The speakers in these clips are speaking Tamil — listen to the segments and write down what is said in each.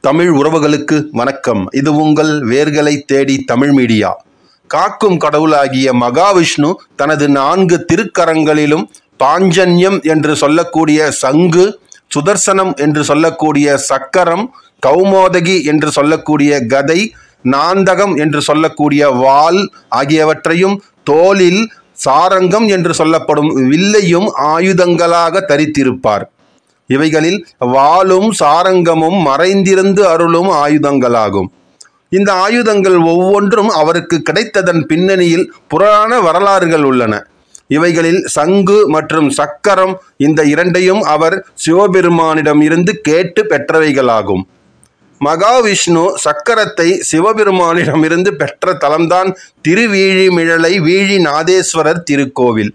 தமிழ் உறவுகளுக்கு வணக்கம். இது உங்கள் வேர்களை தேடி தமிழ் மீடியா. காக்கும் கடவுளாகிய மகாவிஷ்ணு தனது 4 திருக்கரங்களிலும் பாஞ்சன்யம் என்று சொல்லக்கூடிய சங்கு, சுதர்சனம் என்று சொல்லக்கூடிய சக்கரம், கௌமோதகி என்று சொல்லக்கூடிய கதை, நாந்தகம் என்று சொல்லக்கூடிய வாள் ஆகியவற்றையும் தோளில் சாரங்கம் என்று சொல்லப்படும் வில்லையும் ஆயுதங்களாக தரித்திருப்பார். இவைகளில் வாளும் சாரங்கமும் மறைந்திருந்து அருளும் ஆயுதங்களாகும். இந்த ஆயுதங்கள் ஒவ்வொன்றும் அவருக்கு கிடைத்ததன் பின்னணியில் புராண வரலாறுகள் உள்ளன. இவைகளில் சங்கு மற்றும் சக்கரம், இந்த இரண்டையும் அவர் சிவபெருமானிடம் இருந்து கேட்டு பெற்றவைகளாகும். மகாவிஷ்ணு சக்கரத்தை சிவபெருமானிடமிருந்து பெற்ற தலம்தான் திருவீழிமிழலை வீழிநாதேஸ்வரர் திருக்கோவில்.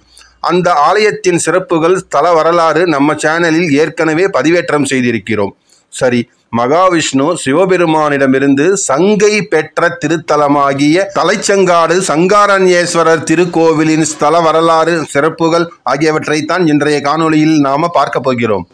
அந்த ஆலயத்தின் சிறப்புகள், தல வரலாறு நம்ம சேனலில் ஏற்கனவே பதிவேற்றம் செய்திருக்கிறோம். சரி, மகாவிஷ்ணு சிவபெருமானிடமிருந்து சங்கை பெற்ற திருத்தலமாகிய தலைச்சங்காடு சங்காரண்யேஸ்வரர் திருக்கோவிலின் ஸ்தல வரலாறு, சிறப்புகள் ஆகியவற்றைத்தான் இன்றைய காணொளியில் நாம பார்க்க போகிறோம்.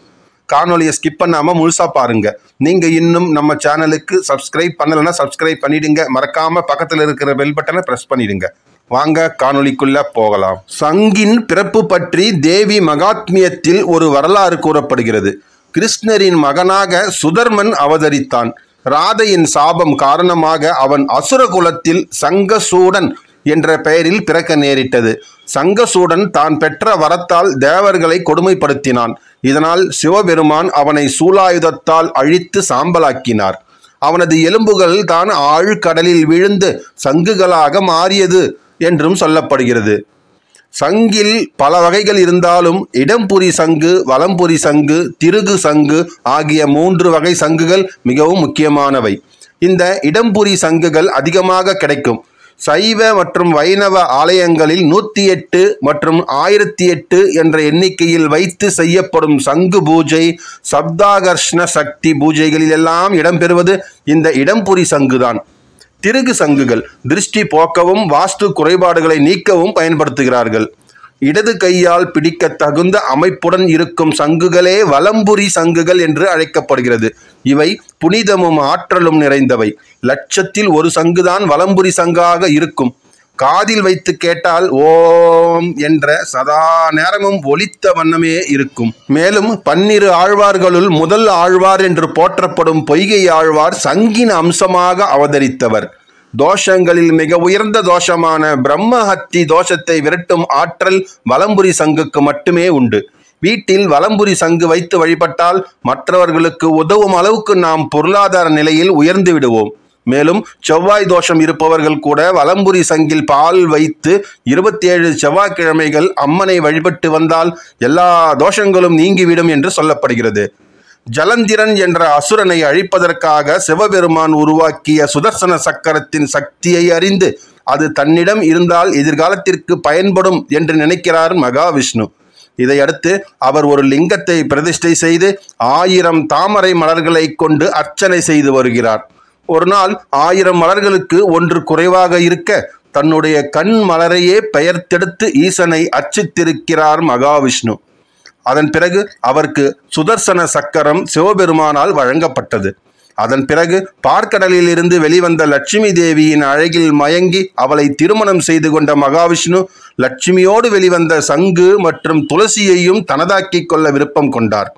காணொலியை ஸ்கிப் பண்ணாமல் முழுசாக பாருங்க. நீங்கள் இன்னும் நம்ம சேனலுக்கு சப்ஸ்கிரைப் பண்ணலைன்னா சப்ஸ்கிரைப் பண்ணிடுங்க. மறக்காம பக்கத்தில் இருக்கிற பெல் பட்டனை ப்ரெஸ் பண்ணிடுங்க. வாங்க காணொளிக்குள்ள போகலாம். சங்கின் பிறப்பு பற்றி தேவி மகாத்மியத்தில் ஒரு வரலாறு கூறப்படுகிறது. கிருஷ்ணரின் மகனாக சுதர்மன் அவதரித்தான். ராதையின் சாபம் காரணமாக அவன் அசுர குலத்தில் சங்கசூடன் என்ற பெயரில் பிறக்க நேரிட்டது. சங்கசூடன் தான் பெற்ற வரத்தால் தேவர்களை கொடுமைப்படுத்தினான். இதனால் சிவபெருமான் அவனை சூலாயுதத்தால் அழித்து சாம்பலாக்கினார். அவனது எலும்புகள் தான் ஆழ்கடலில் விழுந்து சங்குகளாக மாறியது என்றும் சொல்லப்படுகிறது. சங்கில் பல வகைகள் இருந்தாலும் இடம்புரி சங்கு, வலம்புரி சங்கு, திருகு சங்கு ஆகிய 3 வகை சங்குகள் மிகவும் முக்கியமானவை. இந்த இடம்புரி சங்குகள் அதிகமாக கிடைக்கும். சைவ மற்றும் வைணவ ஆலயங்களில் 108 மற்றும் 1008 என்ற எண்ணிக்கையில் வைத்து செய்யப்படும் சங்கு பூஜை, சப்தாகர்ஷ்ண சக்தி பூஜைகளில் எல்லாம் இடம்பெறுவது இந்த இடம்புரி சங்குதான். திருகு சங்குகள் திருஷ்டி போக்கவும் வாஸ்து குறைபாடுகளை நீக்கவும் பயன்படுத்துகிறார்கள். இடது கையால் பிடிக்க தகுந்த அமைப்புடன் இருக்கும் சங்குகளே வலம்புரி சங்குகள் என்று அழைக்கப்படுகிறது. இவை புனிதமும் ஆற்றலும் நிறைந்தவை. லட்சத்தில் ஒரு சங்குதான் வலம்புரி சங்காக இருக்கும். காதில் வைத்து கேட்டால் ஓம் என்ற சதா நேரமும் ஒலித்த வண்ணமே இருக்கும். மேலும் 12 ஆழ்வார்களுள் முதல் ஆழ்வார் என்று போற்றப்படும் பொய்கை ஆழ்வார் சங்கின் அம்சமாக அவதரித்தவர். தோஷங்களில் மிக உயர்ந்த தோஷமான பிரம்மஹத்தி தோஷத்தை விரட்டும் ஆற்றல் வலம்புரி சங்குக்கு மட்டுமே உண்டு. வீட்டில் வலம்புரி சங்கு வைத்து வழிபட்டால் மற்றவர்களுக்கு உதவும் அளவுக்கு நாம் பொருளாதார நிலையில் உயர்ந்து விடுவோம். மேலும் செவ்வாய் தோஷம் இருப்பவர்கள் கூட வலம்புரி சங்கில் பால் வைத்து 27 செவ்வாய்க்கிழமைகள் அம்மனை வழிபட்டு வந்தால் எல்லா தோஷங்களும் நீங்கிவிடும் என்று சொல்லப்படுகிறது. ஜலந்திரன் என்ற அசுரனை அழிப்பதற்காக சிவபெருமான் உருவாக்கிய சுதர்சன சக்கரத்தின் சக்தியை அறிந்து அது தன்னிடம் இருந்தால் எதிர்காலத்திற்கு பயன்படும் என்று நினைக்கிறார் மகாவிஷ்ணு. இதையடுத்து அவர் ஒரு லிங்கத்தை பிரதிஷ்டை செய்து 1000 தாமரை மலர்களை கொண்டு அர்ச்சனை செய்து வருகிறார். ஒரு நாள் 1000 மலர்களுக்கு ஒன்று குறைவாக இருக்க தன்னுடைய கண் மலரையே பெயர்த்தெடுத்து ஈசனை அர்ச்சித்திருக்கிறார் மகாவிஷ்ணு. அதன் பிறகு அவருக்கு சுதர்சன சக்கரம் சிவபெருமானால் வழங்கப்பட்டது. அதன் பிறகு பார்க்கடலில் இருந்து வெளிவந்த லட்சுமி தேவியின் அழகில் மயங்கி அவளை திருமணம் செய்து கொண்ட மகாவிஷ்ணு லட்சுமியோடு வெளிவந்த சங்கு மற்றும் துளசியையும் தனதாக்கிக் கொள்ள விருப்பம் கொண்டார்.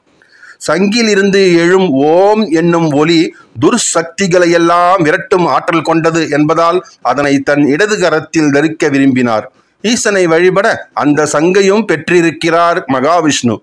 சங்கில் இருந்து எழும் ஓம் என்னும் ஒலி துர்சக்திகளையெல்லாம் விரட்டும் ஆற்றல் கொண்டது என்பதால் அதனை தன் இடது கரத்தில் தரிக்க விரும்பினார். ஈசனை வழிபட அந்த சங்கையும் பெற்றிருக்கிறார் மகாவிஷ்ணு.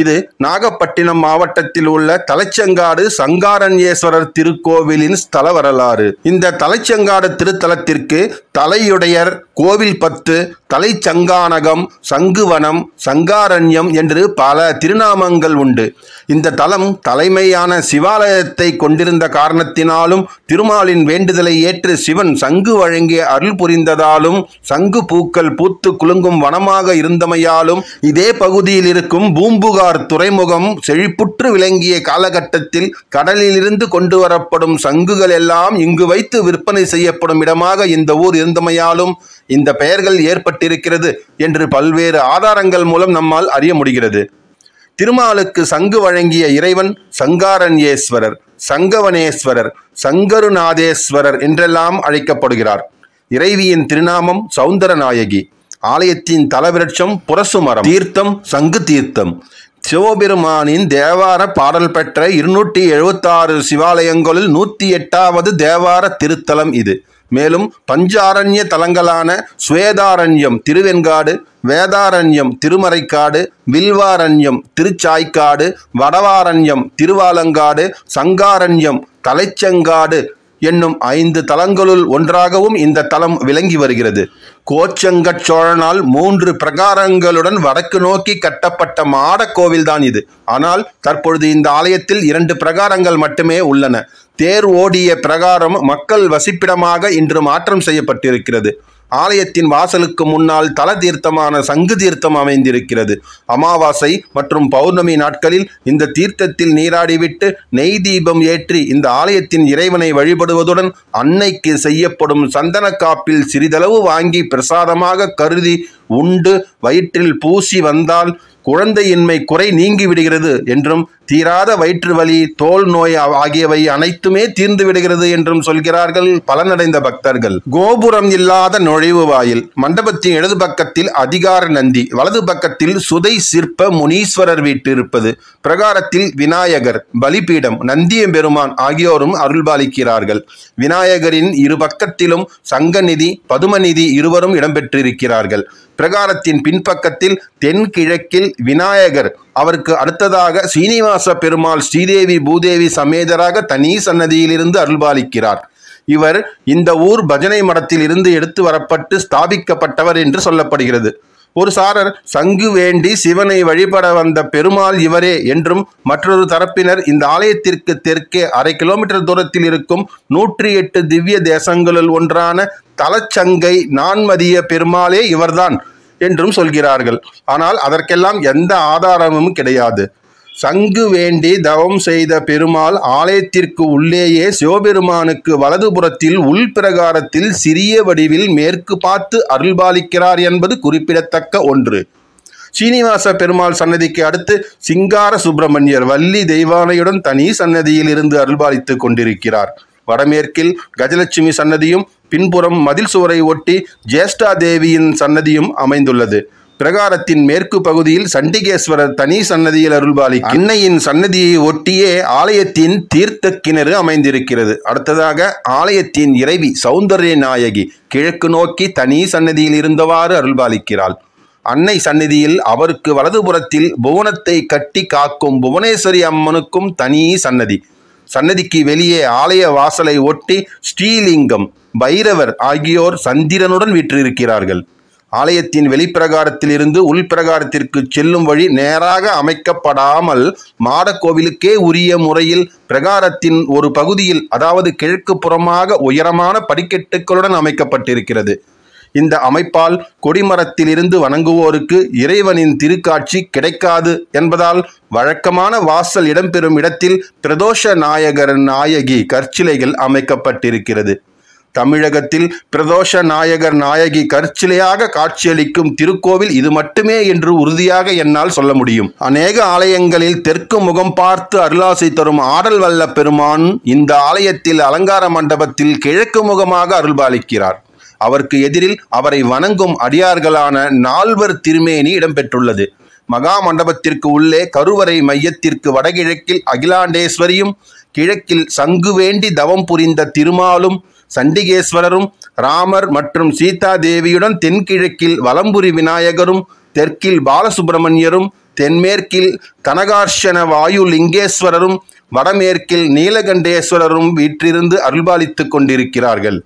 இது நாகப்பட்டினம் மாவட்டத்தில் உள்ள தலைச்சங்காடு சங்காரண்யேஸ்வரர் திருக்கோவிலின் ஸ்தல வரலாறு. இந்த தலைச்சங்காடு திருத்தலத்திற்கு தலையுடையர், கோவில் 10, தலைச்சங்கானகம், சங்குவனம், சங்காரண்யம் என்று பல திருநாமங்கள் உண்டு. இந்த தலம் தலைமையான சிவாலயத்தை கொண்டிருந்த காரணத்தினாலும் திருமாலின் வேண்டுதலை ஏற்று சிவன் சங்கு வழங்கிய அருள் புரிந்ததாலும் சங்கு பூக்கள் பூத்து குலுங்கும் வனமாக இருந்தமையாலும் இதே பகுதியில் இருக்கும் பூம்புகார் துறைமுகம் செழிப்புற்று விளங்கிய காலகட்டத்தில் கடலிலிருந்து கொண்டு வரப்படும் சங்குகள் எல்லாம் இங்கு வைத்து விற்பனை செய்யப்படும் இடமாக இந்த ஊர் இருந்தமையாலும் இந்த பெயர்கள் ஏற்பட்டிருக்கிறது என்று பல்வேறு ஆதாரங்கள் மூலம் நம்மால் அறிய முடிகிறது. திருமாலுக்கு சங்கு வழங்கிய இறைவன் சங்காரண்யேஸ்வரர், சங்கவனேஸ்வரர், சங்கருநாதேஸ்வரர் என்றெல்லாம் அழைக்கப்படுகிறார். இறைவியின் திருநாமம் சௌந்தரநாயகி. ஆலயத்தின் தலவிருட்சம் புரசுமரம். தீர்த்தம் சங்கு தீர்த்தம். சிவபெருமானின் தேவார பாடல் பெற்ற 276 சிவாலயங்களில் 108வது தேவார திருத்தலம் இது. மேலும் பஞ்சாரண்ய தலங்களான ஸ்வேதாரண்யம் திருவெண்காடு, வேதாரண்யம் திருமறைக்காடு, வில்வாரண்யம் திருச்சாய்க்காடு, வடவாரண்யம் திருவாலங்காடு, சங்காரண்யம் தலைச்செங்காடு என்னும் 5 தலங்களுள் ஒன்றாகவும் இந்த தலம் விளங்கி வருகிறது. கோச்சங்கட் சோழனால் 3 பிரகாரங்களுடன் வடக்கு நோக்கி கட்டப்பட்ட மாட கோவில்தான் இது. ஆனால் தற்பொழுது இந்த ஆலயத்தில் 2 பிரகாரங்கள் மட்டுமே உள்ளன. தேர் ஓடிய பிரகாரம் மக்கள் வசிப்பிடமாக இன்று மாற்றம் செய்யப்பட்டிருக்கிறது. ஆலயத்தின் வாசலுக்கு முன்னால் தல தீர்த்தமான சங்கு தீர்த்தம் அமைந்திருக்கிறது. அமாவாசை மற்றும் பௌர்ணமி நாட்களில் இந்த தீர்த்தத்தில் நீராடிவிட்டு நெய் தீபம் ஏற்றி இந்த ஆலயத்தின் இறைவனை வழிபடுவதுடன் அன்னைக்கு செய்யப்படும் சந்தன காப்பில் சிறிதளவு வாங்கி பிரசாதமாக கருதி உண்டு வயிற்றில் பூசி வந்தால் குழந்தையின்மை குறை நீங்கி விடுகிறது என்றும், தீராத வயிற்று வலி, தோல் நோய் ஆகியவை அனைத்துமே தீர்ந்து விடுகிறது என்றும் சொல்கிறார்கள் பலனடைந்த பக்தர்கள். கோபுரம் இல்லாத நுழைவு வாயில். மண்டபத்தின் இடது பக்கத்தில் அதிகார நந்தி, வலது பக்கத்தில் சுதை சிற்ப முனீஸ்வரர் வீட்டு இருப்பது. பிரகாரத்தில் விநாயகர், பலிபீடம், நந்தியம்பெருமான் ஆகியோரும் அருள்பாலிக்கிறார்கள். விநாயகரின் இரு பக்கத்திலும் சங்கநிதி, பதுமநிதி இருவரும் இடம்பெற்றிருக்கிறார்கள். பிரகாரத்தின் பின்பக்கத்தில் தென்கிழக்கில் விநாயகர், அவருக்கு அடுத்ததாக சீனிவாச பெருமாள் ஸ்ரீதேவி பூதேவி சமேதராக தனி சன்னதியிலிருந்து அருள்பாலிக்கிறார். இவர் இந்த ஊர் பஜனை மடத்தில் இருந்து எடுத்து வரப்பட்டு ஸ்தாபிக்கப்பட்டவர் என்று சொல்லப்படுகிறது. ஒரு சாரர் சங்கு வேண்டி சிவனை வழிபட வந்த பெருமாள் இவரே என்றும், மற்றொரு தரப்பினர் இந்த ஆலயத்திற்கு தெற்கே 1/2 கிலோமீட்டர் தூரத்தில் இருக்கும் 108 திவ்ய தேசங்களுள் ஒன்றான தலச்சங்கை நான்மதிய பெருமாளே இவர்தான் என்றும் சொல்கிறார்கள். ஆனால் அதற்கெல்லாம் எந்த ஆதாரமும் கிடையாது. சங்கு வேண்டி தவம் செய்த பெருமாள் ஆலயத்திற்கு உள்ளேயே சிவபெருமானுக்கு வலதுபுறத்தில் உள்பிரகாரத்தில் சிறிய வடிவில் மேற்கு பார்த்து அருள்பாலிக்கிறார் என்பது குறிப்பிடத்தக்க ஒன்று. சீனிவாச பெருமாள் சன்னதிக்கு அடுத்து சிங்கார சுப்பிரமணியர் வள்ளி தெய்வானையுடன் தனி சன்னதியில் இருந்து அருள்பாலித்து கொண்டிருக்கிறார். வடமேற்கில் கஜலட்சுமி சன்னதியும் பின்புறம் மதில் சுவரை ஒட்டி ஜேஷ்டா தேவியின் சன்னதியும் அமைந்துள்ளது. பிரகாரத்தின் மேற்கு பகுதியில் சண்டிகேஸ்வரர் தனி சன்னதியில் அருள்பாலி. அன்னையின் சன்னதியை ஒட்டியே ஆலயத்தின் தீர்த்த கிணறு அமைந்திருக்கிறது. அடுத்ததாக ஆலயத்தின் இறைவி சௌந்தர்ய நாயகி கிழக்கு நோக்கி தனி சன்னதியில் இருந்தவாறு அருள்பாலிக்கிறாள். அன்னை சன்னதியில் அவருக்கு வலதுபுறத்தில் புவனத்தை கட்டி காக்கும் புவனேஸ்வரி அம்மனுக்கும் தனி சன்னதி. சன்னதிக்கு வெளியே ஆலய வாசலை ஒட்டி ஸ்ரீலிங்கம், பைரவர் ஆகியோர் சந்திரனுடன் வீற்றிருக்கிறார்கள். ஆலயத்தின் வெளிப்பிரகாரத்தில் இருந்து உள்பிரகாரத்திற்கு செல்லும் வழி நேராக அமைக்கப்படாமல் மாடக்கோவிலுக்கே உரிய முறையில் பிரகாரத்தின் ஒரு பகுதியில், அதாவது கிழக்கு புறமாக உயரமான படிக்கட்டுகளுடன் அமைக்கப்பட்டிருக்கிறது. இந்த அமைப்பால் கொடிமரத்திலிருந்து வணங்குவோருக்கு இறைவனின் திருக்காட்சி கிடைக்காது என்பதால் வழக்கமான வாசல் இடம்பெறும் இடத்தில் பிரதோஷ நாயகர் நாயகி கற்சிலைகள் அமைக்கப்பட்டிருக்கிறது. தமிழகத்தில் பிரதோஷ நாயகர் நாயகி கற்சிலையாக காட்சியளிக்கும் திருக்கோவில் இது மட்டுமே என்று உறுதியாக என்னால் சொல்ல முடியும். அநேக ஆலயங்களில் தெற்கு முகம் பார்த்து அருளாசை தரும் ஆடல் வல்ல பெருமான் இந்த ஆலயத்தில் அலங்கார மண்டபத்தில் கிழக்கு முகமாக அருள்பாலிக்கிறார். அவருக்கு எதிரில் அவரை வணங்கும் அடியார்களான 4 திருமேனி இடம்பெற்றுள்ளது. மகா மண்டபத்திற்கு உள்ளே கருவறை மையத்திற்கு வடகிழக்கில் அகிலாண்டேஸ்வரியும், கிழக்கில் சங்கு வேண்டி தவம் புரிந்த திருமாலும், சண்டிகேஸ்வரரும், ராமர் மற்றும் சீதா தேவியுடன் தென்கிழக்கில் வலம்புரி விநாயகரும், தெற்கில் பாலசுப்பிரமணியரும், தென்மேற்கில் கனகார்ஷன வாயு லிங்கேஸ்வரரும், வடமேற்கில் நீலகண்டேஸ்வரரும் வீற்றிருந்து அருள்பாலித்து கொண்டிருக்கிறார்கள்.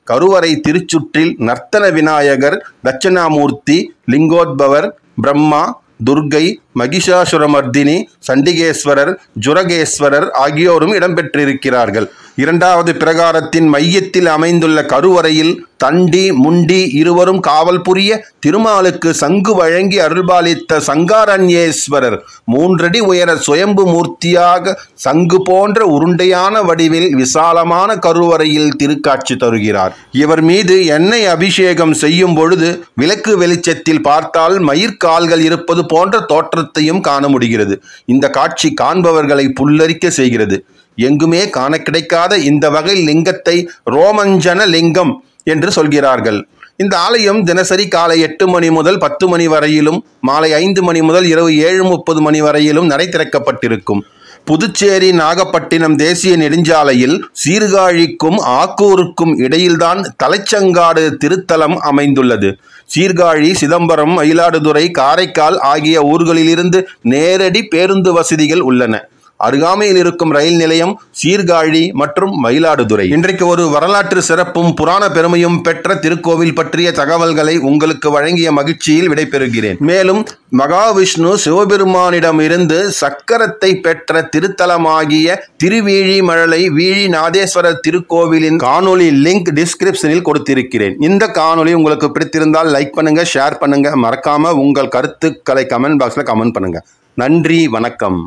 கருவறை திருச்சுற்றில் நர்த்தன விநாயகர், தட்சிணாமூர்த்தி, லிங்கோத்பவர், பிரம்மா, துர்கை, மகிஷாசுரமர்தினி, சண்டிகேஸ்வரர், ஜுரகேஸ்வரர் ஆகியோரும் இடம்பெற்றிருக்கிறார்கள். இரண்டாவது பிரகாரத்தின் மையத்தில் அமைந்துள்ள கருவறையில் தண்டி முண்டி இருவரும் காவல் புரிய திருமாலுக்கு சங்கு வழங்கி அருள்பாலித்த சங்காரண்யேஸ்வரர் 3 அடி உயர சுயம்பு மூர்த்தியாக சங்கு போன்ற உருண்டையான வடிவில் விசாலமான கருவறையில் திருக்காட்சி தருகிறார். இவர் மீது எண்ணெய் அபிஷேகம் செய்யும் பொழுது விளக்கு வெளிச்சத்தில் பார்த்தால் மயிர்கால்கள் இருப்பது போன்ற தோற்றத்தையும் காண முடிகிறது. இந்த காட்சி காண்பவர்களை புல்லரிக்க செய்கிறது. எங்குமே காண கிடைக்காத இந்த வகை லிங்கத்தை ரோமஞ்சன லிங்கம் என்று சொல்கிறார்கள். இந்த ஆலயம் தினசரி காலை 8 மணி முதல் 10 மணி வரையிலும் மாலை 5 மணி முதல் இரவு 7:30 மணி வரையிலும் நடை திறக்கப்பட்டிருக்கும். புதுச்சேரி நாகப்பட்டினம் தேசிய நெடுஞ்சாலையில் சீர்காழிக்கும் ஆக்கூருக்கும் இடையில்தான் தலைச்சங்காடு திருத்தலம் அமைந்துள்ளது. சீர்காழி, சிதம்பரம், மயிலாடுதுறை, காரைக்கால் ஆகிய ஊர்களிலிருந்து நேரடி பேருந்து வசதிகள் உள்ளன. அருகாமையில் இருக்கும் ரயில் நிலையம் சீர்காழி மற்றும் மயிலாடுதுறை. இன்றைக்கு ஒரு வரலாற்று சிறப்பும் புராண பெருமையும் பெற்ற திருக்கோவில் பற்றிய தகவல்களை உங்களுக்கு வழங்கிய மகிழ்ச்சியில் விடைபெறுகிறேன். மேலும் மகாவிஷ்ணு சிவபெருமானிடமிருந்து சக்கரத்தை பெற்ற திருத்தலமாகிய திருவீழிமழலை வீழிநாதேஸ்வரர் திருக்கோவிலின் காணொலி லிங்க் டிஸ்கிரிப்ஷனில் கொடுத்திருக்கிறேன். இந்த காணொலி உங்களுக்கு பிடித்திருந்தால் லைக் பண்ணுங்க, ஷேர் பண்ணுங்க, மறக்காம உங்கள் கருத்துக்களை கமெண்ட் பாக்ஸ்ல கமெண்ட் பண்ணுங்க. நன்றி, வணக்கம்.